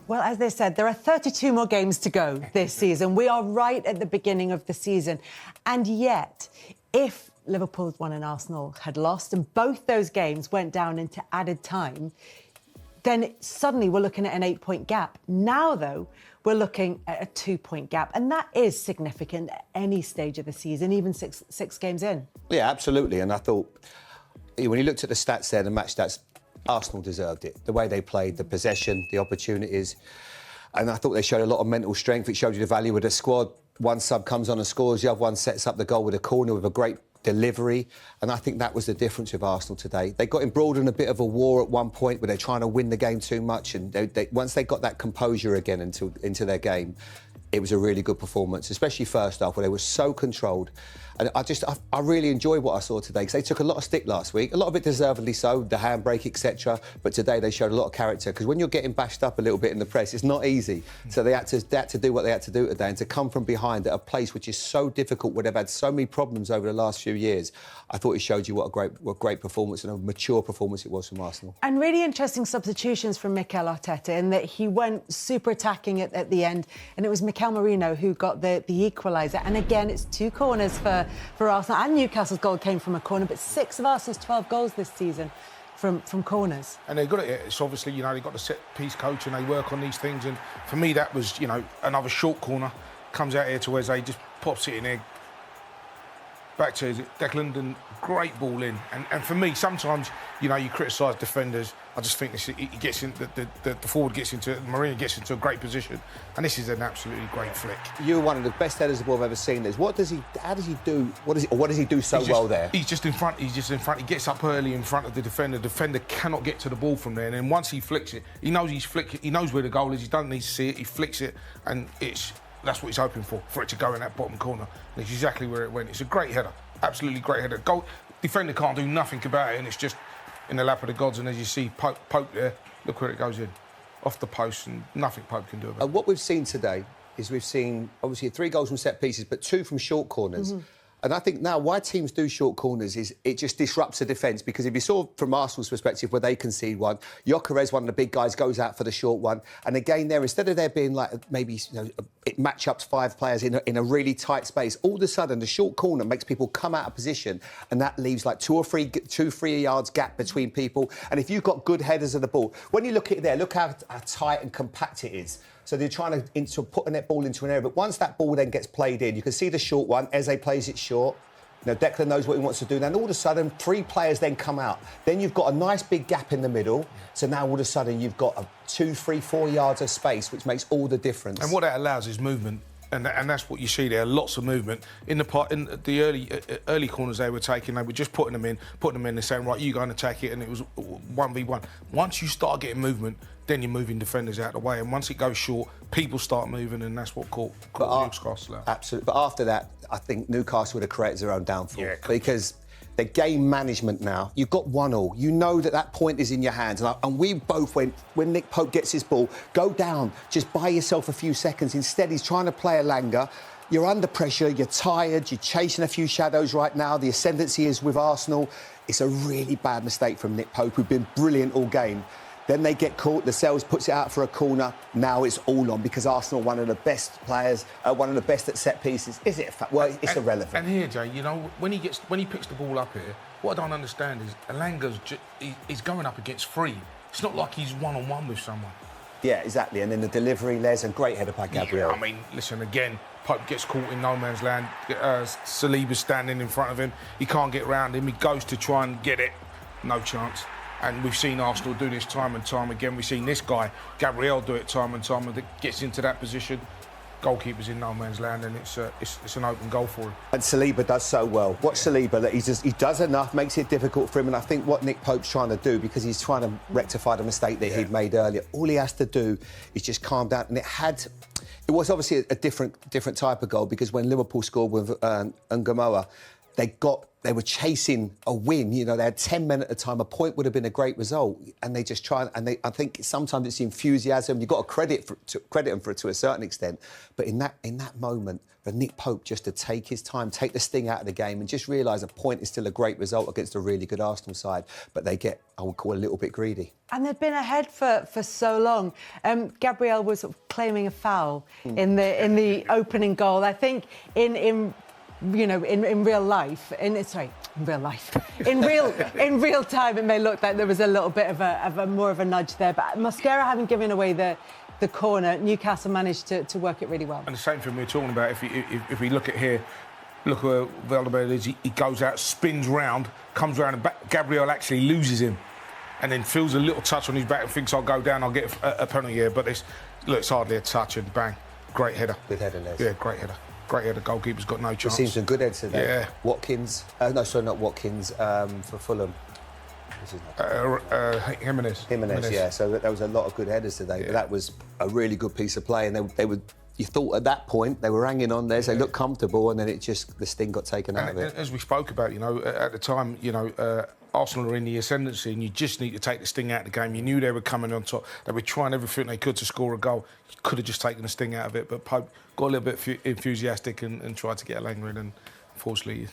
Well, as they said, there are 32 more games to go this season. We are right at the beginning of the season. And yet, if Liverpool had won and Arsenal had lost, and both those games went down into added time, then suddenly we're looking at an 8-point gap. Now, though, we're looking at a 2-point gap. And that is significant at any stage of the season, even six games in. Yeah, absolutely. And I thought, when you looked at the stats there, the match stats, Arsenal deserved it. The way they played, the possession, the opportunities. And I thought they showed a lot of mental strength. It showed you the value of the squad. One sub comes on and scores, the other one sets up the goal with a corner with a great delivery. And I think that was the difference with Arsenal today. They got embroiled in a bit of a war at one point where they're trying to win the game too much. And once they got that composure again into their game, it was a really good performance, especially first half, where they were so controlled. And I really enjoyed what I saw today, because they took a lot of stick last week, a lot of it deservedly so, the handbrake, etc. But today they showed a lot of character, because when you're getting bashed up a little bit in the press, it's not easy. So they had to do what they had to do today, and to come from behind at a place which is so difficult, where they've had so many problems over the last few years. I thought it showed you what a great performance and a mature performance it was from Arsenal. And really interesting substitutions from Mikel Arteta, in that he went super attacking at the end, and it was Mikel Merino who got the equaliser. And again, it's 2 corners for Arsenal, and Newcastle's goal came from a corner, but 6 of Arsenal's 12 goals this season from corners. And they've got it. It's obviously, they've got the set-piece coach and they work on these things. And for me, that was, another short corner. Comes out here to Wes, just pops it in there. Back to Declan, and great ball in. And for me, sometimes, you criticise defenders. I just think he gets in, the forward gets into, Marino gets into a great position. And this is an absolutely great flick. You're one of the best headers of the ball I've ever seen. What does he do so well there? He's just in front. He gets up early in front of the defender. The defender cannot get to the ball from there. And then once he flicks it, he knows he knows where the goal is. He doesn't need to see it. He flicks it, and that's what he's hoping for it to go in that bottom corner. And it's exactly where it went. It's a great header, absolutely great header. Goal, defender can't do nothing about it, and it's just in the lap of the gods. And as you see, Pope there, look where it goes in, off the post, and nothing Pope can do about it. And what we've seen today is we've seen, obviously, 3 goals from set pieces, but 2 from short corners. Mm-hmm. And I think now why teams do short corners is it just disrupts the defence, because if you saw from Arsenal's perspective where they concede one, Gyökeres, one of the big guys, goes out for the short one. And again there, instead of there being like maybe it match-ups 5 players in a really tight space, all of a sudden the short corner makes people come out of position, and that leaves like 2 or 3 yards gap between people. And if you've got good headers of the ball, when you look at it there, look how tight and compact it is. So they're trying to put a net ball into an area. But once that ball then gets played in, you can see the short one. Eze plays it short. Declan knows what he wants to do. Then all of a sudden, 3 players then come out. Then you've got a nice big gap in the middle. So now all of a sudden you've got 2, 3, 4 yards of space, which makes all the difference. And what that allows is movement. And that's what you see there, lots of movement. In the early corners they were taking, they were just putting them in, and saying, right, you go and attack it, and it was 1v1. Once you start getting movement, then you're moving defenders out of the way. And once it goes short, people start moving, and that's what caught Newcastle out. Absolutely. But after that, I think Newcastle would have created their own downfall. Yeah, because the game management now, you've got 1-1. You know that point is in your hands. And we both went, when Nick Pope gets his ball, go down, just buy yourself a few seconds. Instead, he's trying to play a Langer. You're under pressure, you're tired, you're chasing a few shadows right now. The ascendancy is with Arsenal. It's a really bad mistake from Nick Pope, who've been brilliant all game. Then they get caught, Lascelles puts it out for a corner. Now it's all on, because Arsenal are one of the best players, one of the best at set pieces. Is it a fact? Well, it's irrelevant. And here, Jay, when he picks the ball up here, what I don't understand is Elanga's he's going up against 3. It's not like he's one-on-one with someone. Yeah, exactly. And then the delivery, Les, a great header by Gabriel. Yeah, I mean, listen, again, Pope gets caught in no man's land. Saliba's standing in front of him. He can't get round him. He goes to try and get it. No chance. And we've seen Arsenal do this time and time again. We've seen this guy, Gabriel, do it time and time, and gets into that position. Goalkeeper's in no man's land, and it's an open goal for him. And Saliba does so well. Watch Saliba, that he does enough, makes it difficult for him. And I think what Nick Pope's trying to do, because he's trying to rectify the mistake that he'd made earlier, all he has to do is just calm down. And it was obviously a different type of goal, because when Liverpool scored with Ngamoa, They were chasing a win. You know, they had 10 men at a time. A point would have been a great result, and they just try. And I think sometimes it's the enthusiasm. You've got to credit them for it to a certain extent. But in that moment, for Nick Pope just to take his time, take the sting out of the game, and just realise a point is still a great result against a really good Arsenal side. But they get, I would call, a little bit greedy. And they've been ahead for so long. Gabriel was sort of claiming a foul in the opening goal. I think in real life, in real time, it may look like there was a little bit of a more of a nudge there. But Mosquera having given away the corner, Newcastle managed to work it really well. And the same thing we're talking about. If we look at here, look where Valderberg is. He goes out, spins round, comes round, and back. Gabriel actually loses him, and then feels a little touch on his back and thinks, I'll go down, I'll get a penalty here. But it's hardly a touch, and bang, great header. Good header, Les. Yeah, great header. Great header. Goalkeeper's got no chance. We've seen some good heads today. Yeah. Watkins. Not Watkins. For Fulham. Jimenez. Yeah. So there was a lot of good headers today. Yeah. But that was a really good piece of play, and they were. You thought at that point they were hanging on there, so they looked comfortable, and then the sting got taken out of it. As we spoke about, at the time, Arsenal are in the ascendancy, and you just need to take the sting out of the game. You knew they were coming on top. They were trying everything they could to score a goal. You could have just taken the sting out of it, but Pope got a little bit enthusiastic and tried to get Elanga in, and unfortunately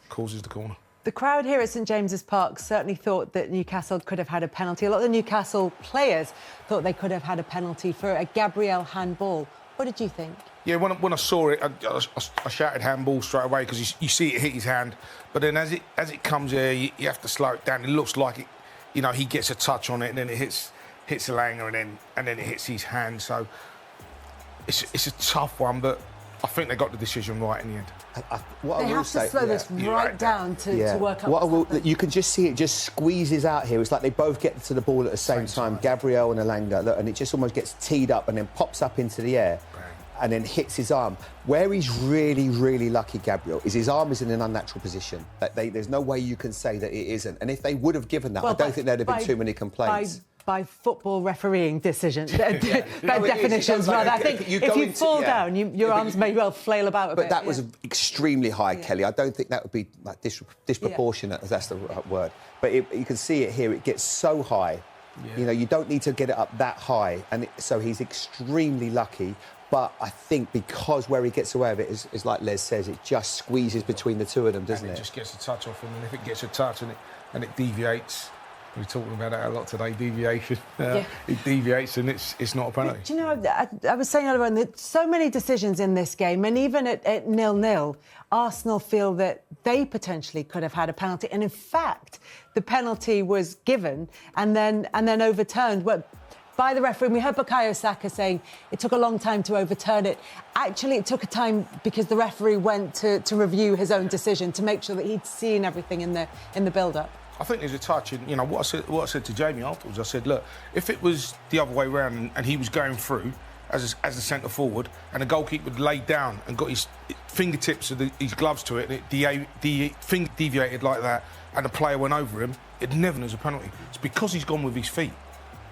causes the corner. The crowd here at St James's Park certainly thought that Newcastle could have had a penalty. A lot of the Newcastle players thought they could have had a penalty for a Gabriel handball. What did you think? Yeah, when I saw it, I shouted handball straight away because you see it hit his hand. But then as it comes here, you have to slow it down. It looks like it, he gets a touch on it, and then it hits Elanga, and then it hits his hand. So it's a tough one, but I think they got the decision right in the end. They have to slow this right down to work out. You can just see it just squeezes out here. It's like they both get to the ball at the same time, Gabriel and Elanga, and it just almost gets teed up and then pops up into the air and then hits his arm. Where he's really, really lucky, Gabriel, is his arm is in an unnatural position. There's no way you can say that it isn't. And if they would have given that, I don't think there'd have been too many complaints. By football refereeing decisions, definitions, rather. I think if you fall down, your arms may well flail about a bit. But that was extremely high, Kelly. I don't think that would be like disproportionate, if that's the right word. But you can see it here. It gets so high. Yeah. You don't need to get it up that high. And so he's extremely lucky. But I think because where he gets away with it is like Les says, it just squeezes between the two of them, doesn't it? It just gets a touch off him. And if it gets a touch and it deviates... We're talking about that a lot today, deviation. It deviates and it's not a penalty. Do you know, I was saying earlier on that so many decisions in this game, and even at 0-0, Arsenal feel that they potentially could have had a penalty. And in fact, the penalty was given and then overturned by the referee. We heard Bukayo Saka saying it took a long time to overturn it. Actually, it took a time because the referee went to review his own decision to make sure that he'd seen everything in the build-up. I think there's a touch in, what I said to Jamie afterwards. I said, look, if it was the other way round and he was going through as a centre forward and the goalkeeper had laid down and got his fingertips of his gloves to it and the finger deviated like that and the player went over him, it never was a penalty. It's because he's gone with his feet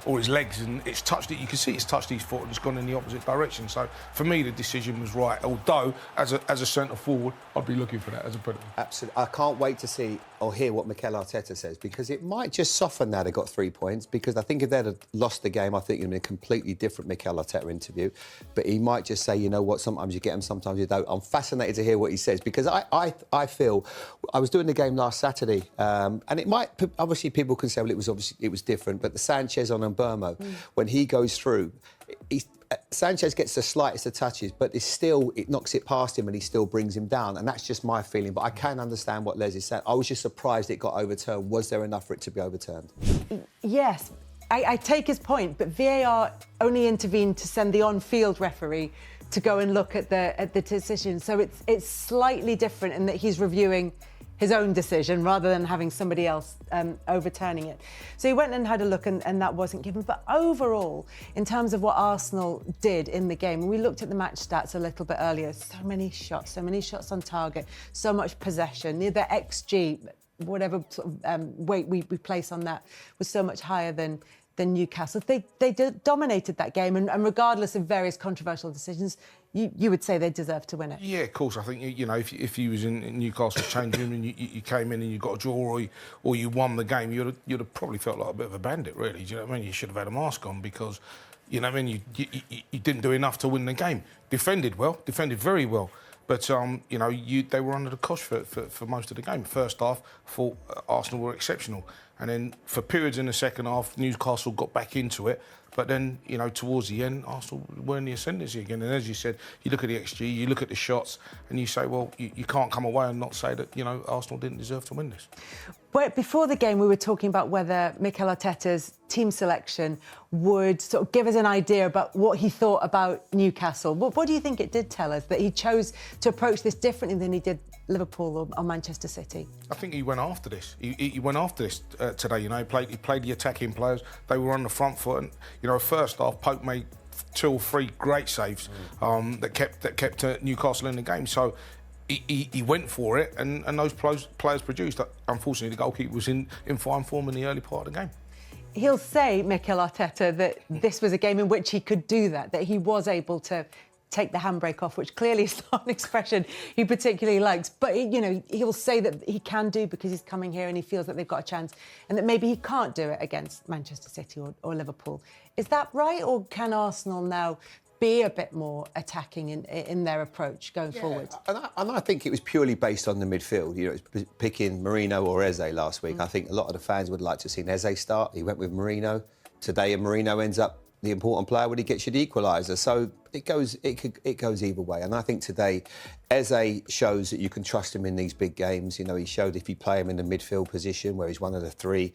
or his legs and it's touched it. You can see it's touched his foot and it's gone in the opposite direction. So for me, the decision was right. Although as a centre forward, I'd be looking for that as a penalty. Absolutely. I can't wait to see or hear what Mikel Arteta says because it might just soften now they got 3 points because I think if they'd have lost the game, I think it'd been a completely different Mikel Arteta interview. But he might just say, you know what, sometimes you get him, sometimes you don't. I'm fascinated to hear what he says because I feel I was doing the game last Saturday and it might obviously people can say well it was different, but the Sanchez on Burmo, when he goes through, Sanchez gets the slightest of touches, but it knocks it past him and he still brings him down. And that's just my feeling. But I can understand what Les is saying. I was just surprised it got overturned. Was there enough for it to be overturned? Yes, I take his point, but VAR only intervened to send the on-field referee to go and look at the decision. So it's slightly different in that he's reviewing his own decision rather than having somebody else overturning it. So he went and had a look and that wasn't given. But overall, in terms of what Arsenal did in the game, we looked at the match stats a little bit earlier. So many shots on target, so much possession. The XG, whatever sort of weight we place on that, was so much higher than than Newcastle. They dominated that game, and regardless of various controversial decisions, you would say they deserve to win it. Yeah, of course. I think, you know, if you was in Newcastle's changing room and you came in and you got a draw or you won the game, you'd have probably felt like a bit of a bandit, really. Do you know what I mean? You should have had a mask on because, you know what I mean, you didn't do enough to win the game. Defended very well. But, you know, they were under the cosh for most of the game. First half, I thought Arsenal were exceptional. And then for periods in the second half, Newcastle got back into it. But then, you know, towards the end, Arsenal were in the ascendancy again. And as you said, you look at the XG, you look at the shots, and you say, well, you can't come away and not say that, you know, Arsenal didn't deserve to win this. Well, before the game, we were talking about whether Mikel Arteta's team selection would sort of give us an idea about what he thought about Newcastle. What do you think it did tell us, that he chose to approach this differently than he did Liverpool or Manchester City? I think he went after this. He went after this today. You know, he played the attacking players. They were on the front foot, and you know, first half, Pope made 2 or 3 great saves that kept Newcastle in the game. So he went for it, and those players produced. Unfortunately, the goalkeeper was in fine form in the early part of the game. He'll say, Mikel Arteta, that this was a game in which he could do that he was able to take the handbrake off, which clearly is not an expression he particularly likes. But, you know, he'll say that he can do because he's coming here and he feels that they've got a chance and that maybe he can't do it against Manchester City or Liverpool. Is that right? Or can Arsenal now be a bit more attacking in their approach going forward? And I think it was purely based on the midfield. You know, it was picking Marino or Eze last week. I think a lot of the fans would like to see Eze start. He went with Marino today, and Marino ends up the important player when he gets you the equaliser. So it goes either way. And I think today, Eze shows that you can trust him in these big games. You know, he showed if you play him in the midfield position where he's one of the 3,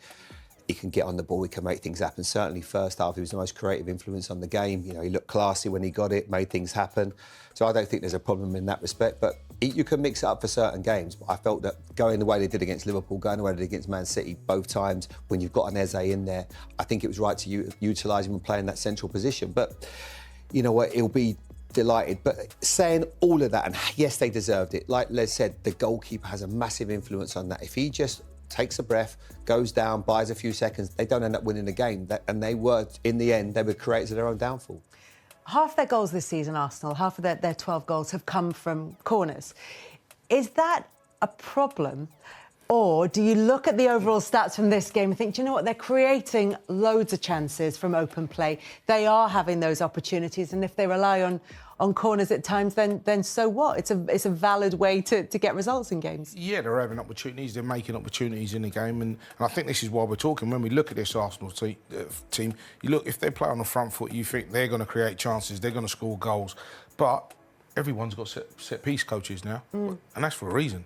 he can get on the ball, he can make things happen. Certainly first half, he was the most creative influence on the game. You know, he looked classy when he got it, made things happen. So I don't think there's a problem in that respect. But you can mix it up for certain games. But I felt that going the way they did against Liverpool, going the way they did against Man City, both times, when you've got an Eze in there, I think it was right to utilise him and play in that central position. But you know what, he'll be delighted. But saying all of that, and yes, they deserved it. Like Les said, the goalkeeper has a massive influence on that. If he just takes a breath, goes down, buys a few seconds, they don't end up winning the game. And they were, in the end, they were creators of their own downfall. Half their goals this season, Arsenal, half of their 12 goals have come from corners. Is that a problem? Or do you look at the overall stats from this game and think, do you know what, they're creating loads of chances from open play. They are having those opportunities, and if they rely on corners at times, then so what? It's a valid way to get results in games. Yeah, they're having opportunities, they're making opportunities in the game, and I think this is why we're talking. When we look at this Arsenal team, you look, if they play on the front foot, you think they're going to create chances, they're going to score goals, but everyone's got set-piece coaches now, and that's for a reason.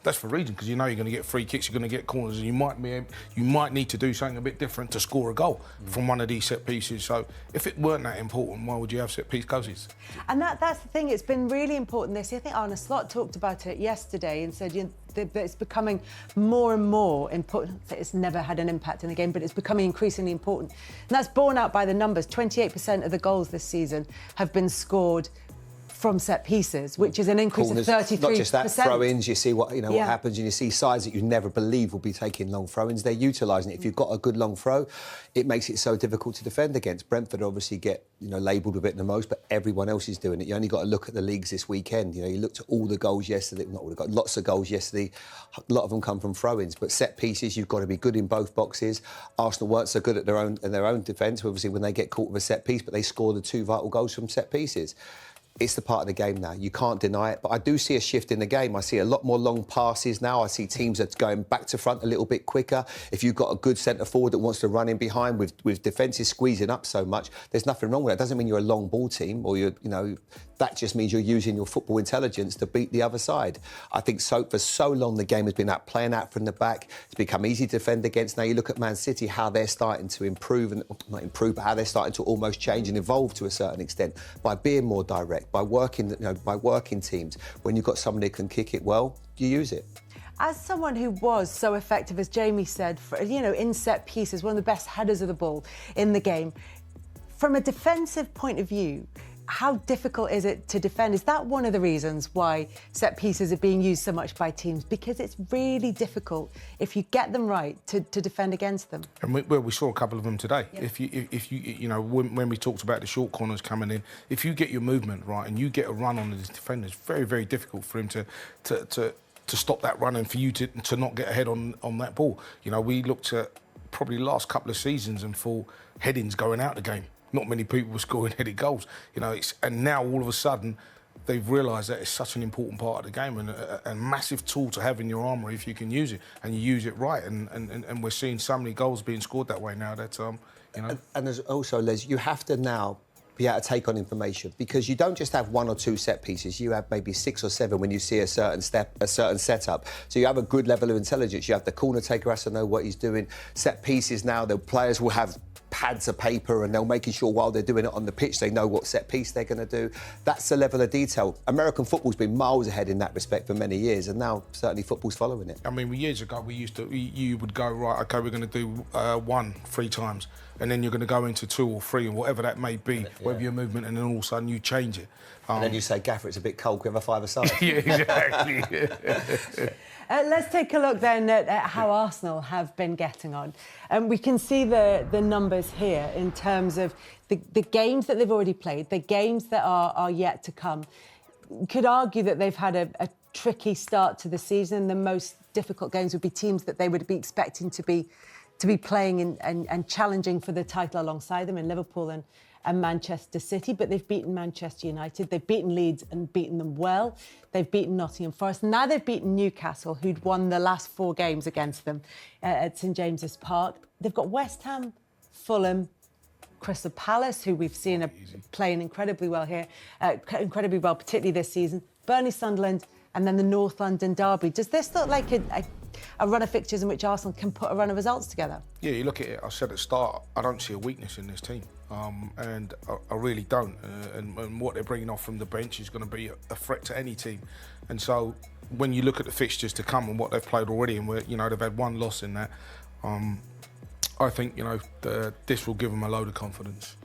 That's for a reason, because you know you're going to get free kicks, you're going to get corners, and you might need to do something a bit different to score a goal from one of these set pieces. So if it weren't that important, why would you have set piece coaches? And that's the thing. It's been really important this year. I think Arne Slot talked about it yesterday and said that it's becoming more and more important. It's never had an impact in the game, but it's becoming increasingly important. And that's borne out by the numbers. 28% of the goals this season have been scored from set pieces, which is an increase corners, of 33%. Not just that, throw-ins, you see what happens, and you see sides that you never believe will be taking long throw-ins. They're utilising it. If you've got a good long throw, it makes it so difficult to defend against. Brentford obviously get labelled a bit the most, but everyone else is doing it. You only got to look at the leagues this weekend. You know, you looked at all the goals yesterday. Not all, got lots of goals yesterday. A lot of them come from throw-ins, but set pieces, you've got to be good in both boxes. Arsenal weren't so good at their own defence, obviously, when they get caught with a set piece, but they score the 2 vital goals from set pieces. It's the part of the game now. You can't deny it. But I do see a shift in the game. I see a lot more long passes now. I see teams that's going back to front a little bit quicker. If you've got a good centre forward that wants to run in behind with defences squeezing up so much, there's nothing wrong with that. It doesn't mean you're a long ball team or that just means you're using your football intelligence to beat the other side. I think for so long the game has been playing out from the back. It's become easy to defend against. Now you look at Man City, how they're starting to improve, and not improve, but how they're starting to almost change and evolve to a certain extent by being more direct, by working teams. When you've got somebody who can kick it well, you use it. As someone who was so effective, as Jamie said, in set pieces, one of the best headers of the ball in the game, from a defensive point of view, how difficult is it to defend? Is that one of the reasons why set pieces are being used so much by teams? Because it's really difficult, if you get them right, to defend against them. And we saw a couple of them today. Yeah. If you know, when we talked about the short corners coming in, if you get your movement right and you get a run on the defender, it's very, very difficult for him to stop that run and for you to not get ahead on that ball. You know, we looked at probably the last couple of seasons and for headings going out the game. Not many people were scoring headed goals. You know, and now all of a sudden they've realised that it's such an important part of the game and a massive tool to have in your armoury if you can use it and you use it right. And we're seeing so many goals being scored that way now that you know. And there's also, Les, you have to now be able to take on information because you don't just have one or two set pieces. You have maybe 6 or 7 when you see a certain setup. So you have a good level of intelligence. You have the corner taker has to know what he's doing. Set pieces now, the players will have pads of paper and they're making sure while they're doing it on the pitch they know what set piece they're going to do. That's the level of detail. American football's been miles ahead in that respect for many years and now certainly football's following it. I mean, years ago you would go, right, OK, we're going to do 1 3 times and then you're going to go into 2 or 3 and whatever that may be, whatever your movement, and then all of a sudden you change it. And then you say, Gaffer, it's a bit cold, can we have a 5-a-side? Yeah, exactly. Let's take a look then at how Arsenal have been getting on. We can see the numbers here in terms of the games that they've already played, the games that are yet to come. You could argue that they've had a tricky start to the season. The most difficult games would be teams that they would be expecting to be playing and challenging for the title alongside them in Liverpool and Manchester City, but they've beaten Manchester United, they've beaten Leeds and beaten them well, they've beaten Nottingham Forest, now they've beaten Newcastle, who'd won the last 4 games against them at St James's Park. They've got West Ham, Fulham, Crystal Palace, who we've seen are playing incredibly well here, incredibly well, particularly this season, Burnley, Sunderland, and then the North London derby. Does this look like a run of fixtures in which Arsenal can put a run of results together? Yeah, you look at it, I said at the start, I don't see a weakness in this team. And I really don't. And what they're bringing off from the bench is going to be a threat to any team. And so when you look at the fixtures to come and what they've played already, and they've had 1 loss in that, I think this will give them a load of confidence.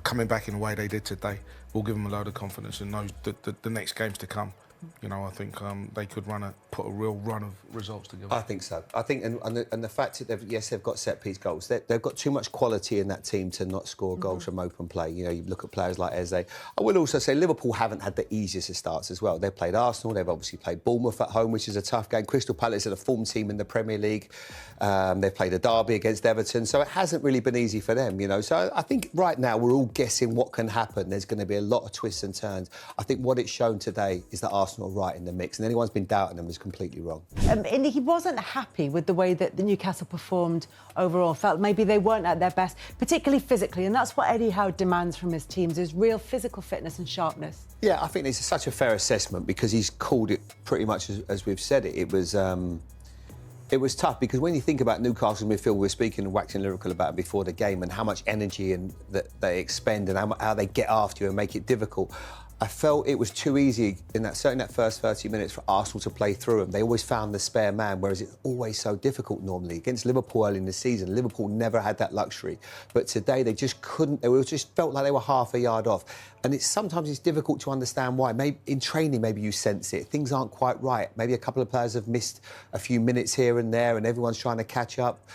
Coming back in the way they did today will give them a load of confidence in the next games to come. You know, I think they could put a real run of results together. I think so. I think, and the fact that they've got set-piece goals. They've got too much quality in that team to not score goals from open play. You know, you look at players like Eze. I will also say Liverpool haven't had the easiest of starts as well. They've played Arsenal. They've obviously played Bournemouth at home, which is a tough game. Crystal Palace are a form team in the Premier League. They've played a derby against Everton, so it hasn't really been easy for them. You know, so I think right now we're all guessing what can happen. There's going to be a lot of twists and turns. I think what it's shown today is that Arsenal are right in the mix, and anyone's been doubting them is completely wrong. And he wasn't happy with the way that the Newcastle performed overall. Felt maybe they weren't at their best, particularly physically, and that's what Eddie Howe demands from his teams, is real physical fitness and sharpness. Yeah, I think it's such a fair assessment because he's called it pretty much as we've said it. It was tough because when you think about Newcastle midfield, we were speaking and waxing lyrical about it before the game and how much energy and that they expend and how they get after you and make it difficult. I felt it was too easy certainly that first 30 minutes for Arsenal to play through them. They always found the spare man, whereas it's always so difficult normally. Against Liverpool early in the season, Liverpool never had that luxury. But today they just couldn't, just felt like they were half a yard off. And sometimes it's difficult to understand why. Maybe in training, maybe you sense it. Things aren't quite right. Maybe a couple of players have missed a few minutes here and there and everyone's trying to catch up.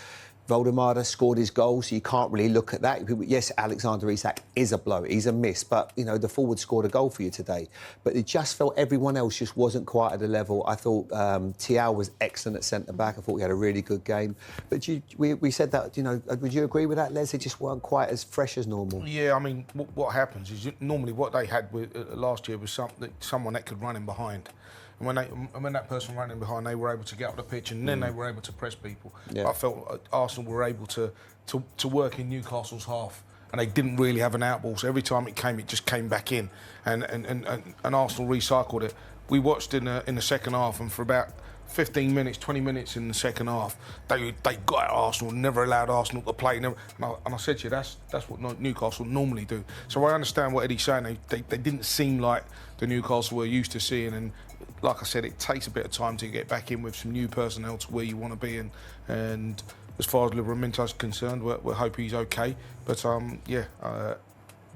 Voldemar scored his goal, so you can't really look at that. Yes, Alexander Isak is a blow, he's a miss, but, the forward scored a goal for you today. But it just felt everyone else just wasn't quite at the level. I thought Thiaw was excellent at centre-back. I thought he had a really good game. But we said that, would you agree with that, Les? They just weren't quite as fresh as normal. Yeah, I mean, what happens is normally what they had last year was someone that could run in behind. And when that person ran in behind, they were able to get up the pitch and then they were able to press people. Yeah. I felt Arsenal were able to work in Newcastle's half and they didn't really have an outball. So every time it just came back in and Arsenal recycled it. We watched in the second half and for about 15 minutes, 20 minutes in the second half, they got at Arsenal, never allowed Arsenal to play. And I said to you, that's what Newcastle normally do. So I understand what Eddie's saying. They didn't seem like the Newcastle we're used to seeing. And like I said, it takes a bit of time to get back in with some new personnel to where you want to be. And as far as Livraminto's concerned, we're hoping he's okay. But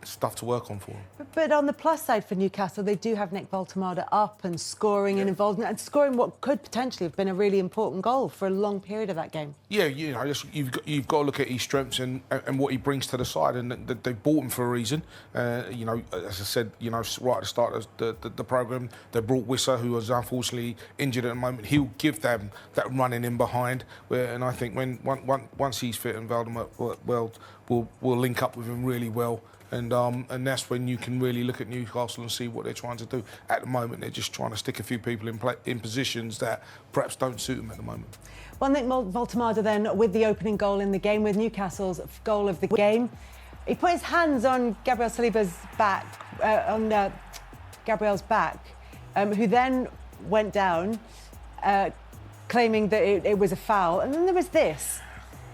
stuff to work on for him. But on the plus side for Newcastle, they do have Nick Voltemade up and scoring and involved and scoring what could potentially have been a really important goal for a long period of that game. Yeah, you know, you've got to look at his strengths and what he brings to the side, and they bought him for a reason. You know, as I said, you know, right at the start of the programme, they brought Wissa, who was unfortunately injured at the moment. He'll give them that running in behind, and I think once he's fit and Valdemar will link up with him really well. And that's when you can really look at Newcastle and see what they're trying to do. At the moment, they're just trying to stick a few people in positions that perhaps don't suit them at the moment. Well, Nick Voltemade then with the opening goal in the game, with Newcastle's goal of the game. He put his hands on Gabriel Saliba's back, Gabriel's back, who then went down, claiming that it was a foul. And then there was this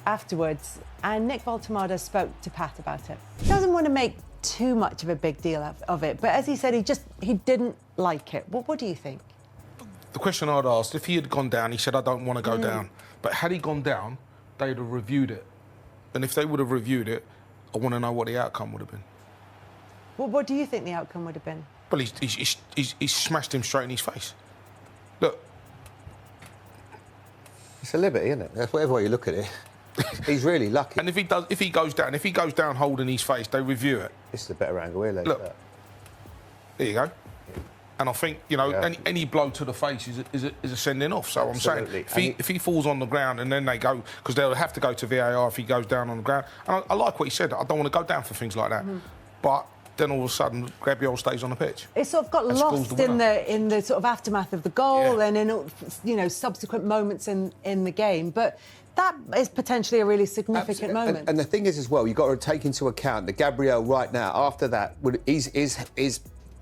afterwards, and Nick Voltemade spoke to Pat about it. He doesn't want to make too much of a big deal of it, but as he said, he didn't like it. What do you think? The question I'd asked, if he had gone down, he said, I don't want to go down. But had he gone down, they'd have reviewed it. And if they would have reviewed it, I want to know what the outcome would have been. Well, what do you think the outcome would have been? Well, he's smashed him straight in his face. Look. It's a liberty, isn't it? That's whatever way you look at it. He's really lucky. And if he goes down holding his face, they review it. This is a better angle here, look. There you go. And I think, you know, any blow to the face is a sending off. So Absolutely. I'm saying, if he falls on the ground and then they go, because they'll have to go to VAR if he goes down on the ground. And I like what he said. I don't want to go down for things like that. But then all of a sudden, Gabriel stays on the pitch. It sort of got lost in the sort of aftermath of the goal and in subsequent moments in the game. But that is potentially a really significant moment. And the thing is, as well, you've got to take into account that Gabriel right now, after that, his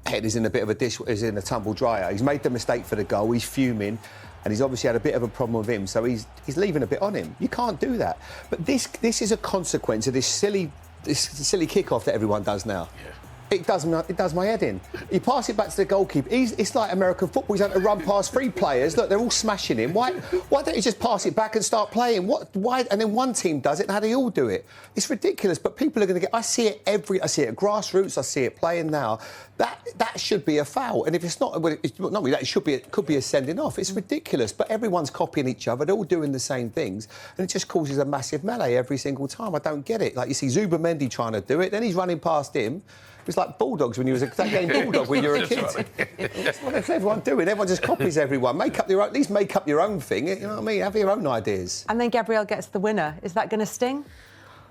head is in a bit of a dish, is in a tumble dryer. He's made the mistake for the goal. He's fuming, and he's obviously had a bit of a problem with him. So he's leaving a bit on him. You can't do that. But this is a consequence of this silly kickoff that everyone does now. Yeah. It does my head in. You pass it back to the goalkeeper. It's like American football. He's having to run past three players. Look, they're all smashing him. Why don't you just pass it back and start playing? Why? And then one team does it, and how do they all do it? It's ridiculous. But people are going to get. I see it at grassroots. I see it playing now. That should be a foul. And if it's not, not really. It could be a sending off. It's ridiculous. But everyone's copying each other. They're all doing the same things, and it just causes a massive melee every single time. I don't get it. Like you see Zubimendi trying to do it, then he's running past him. It was like Bulldogs when you was that game Bulldog when you were a kid. That's what everyone's doing. Everyone just copies everyone. At least make up your own thing. You know what I mean? Have your own ideas. And then Gabriel gets the winner. Is that going to sting?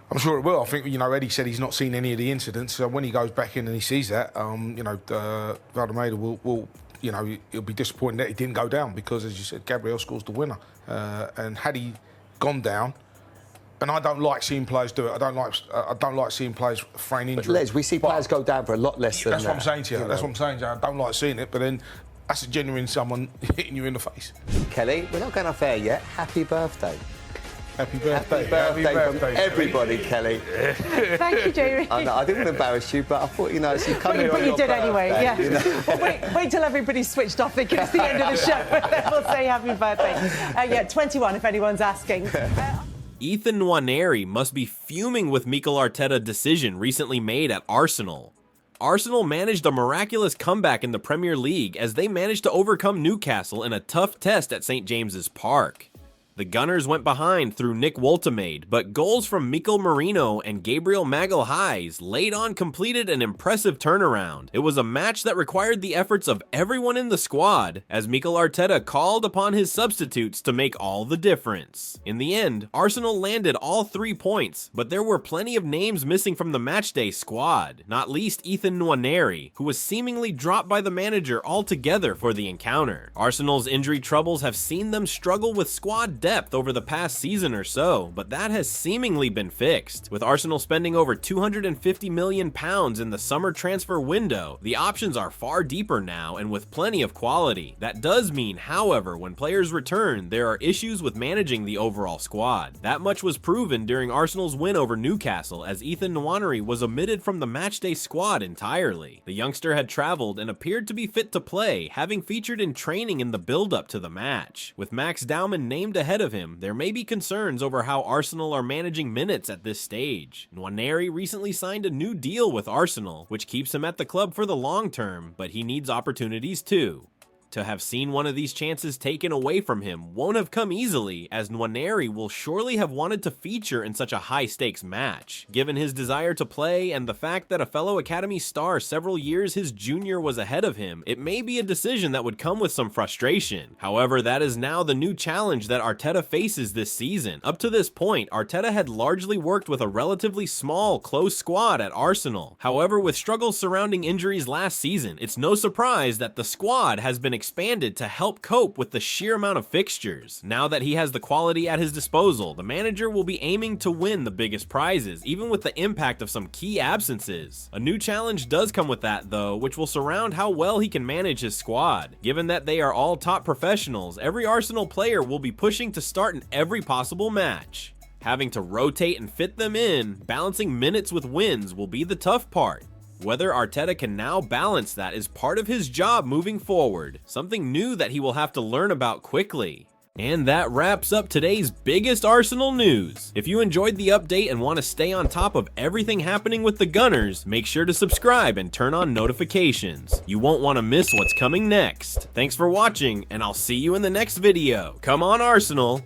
I'm sure it will. I think, you know, Eddie said he's not seen any of the incidents. So when he goes back in and he sees that, you know, Valdemar will, you know, he'll be disappointed that he didn't go down because, as you said, Gabriel scores the winner. And had he gone down, and I don't like seeing players do it. I don't like seeing players feign injury. But Les, we see players go down for a lot less than that. That's what I'm saying to you. That's what I'm saying to you. I don't like seeing it, but then that's a genuine someone hitting you in the face. Kelly, we're not going off air yet. Happy birthday. Happy birthday. Happy birthday from everybody, Kelly. Thank you, Jamie. I didn't want to embarrass you, but I thought, you know, you come here on But you did anyway, yeah. You know? Well, wait till everybody's switched off because it's the end of the show. Then we'll say happy birthday. 21 if anyone's asking. Ethan Nwaneri must be fuming with Mikel Arteta's decision recently made at Arsenal. Arsenal managed a miraculous comeback in the Premier League as they managed to overcome Newcastle in a tough test at St. James's Park. The Gunners went behind through Nick Woltemade, but goals from Mikel Merino and Gabriel Magalhaes late on completed an impressive turnaround. It was a match that required the efforts of everyone in the squad, as Mikel Arteta called upon his substitutes to make all the difference. In the end, Arsenal landed all 3 points, but there were plenty of names missing from the matchday squad, not least Ethan Nwaneri, who was seemingly dropped by the manager altogether for the encounter. Arsenal's injury troubles have seen them struggle with squad depth over the past season or so, but that has seemingly been fixed. With Arsenal spending over £250 million in the summer transfer window, the options are far deeper now and with plenty of quality. That does mean, however, when players return, there are issues with managing the overall squad. That much was proven during Arsenal's win over Newcastle, as Ethan Nwaneri was omitted from the matchday squad entirely. The youngster had traveled and appeared to be fit to play, having featured in training in the build-up to the match. With Max Daumann named ahead ahead of him, there may be concerns over how Arsenal are managing minutes at this stage. Nwaneri recently signed a new deal with Arsenal, which keeps him at the club for the long term, but he needs opportunities too. To have seen one of these chances taken away from him won't have come easily, as Nwaneri will surely have wanted to feature in such a high-stakes match. Given his desire to play and the fact that a fellow Academy star several years his junior was ahead of him, it may be a decision that would come with some frustration. However, that is now the new challenge that Arteta faces this season. Up to this point, Arteta had largely worked with a relatively small, close squad at Arsenal. However, with struggles surrounding injuries last season, it's no surprise that the squad has been expanded to help cope with the sheer amount of fixtures. Now that he has the quality at his disposal, the manager will be aiming to win the biggest prizes, even with the impact of some key absences. A new challenge does come with that though, which will surround how well he can manage his squad. Given that they are all top professionals, every Arsenal player will be pushing to start in every possible match. Having to rotate and fit them in, balancing minutes with wins will be the tough part. Whether Arteta can now balance that is part of his job moving forward, something new that he will have to learn about quickly. And that wraps up today's biggest Arsenal news. If you enjoyed the update and want to stay on top of everything happening with the Gunners, make sure to subscribe and turn on notifications. You won't want to miss what's coming next. Thanks for watching, and I'll see you in the next video. Come on, Arsenal!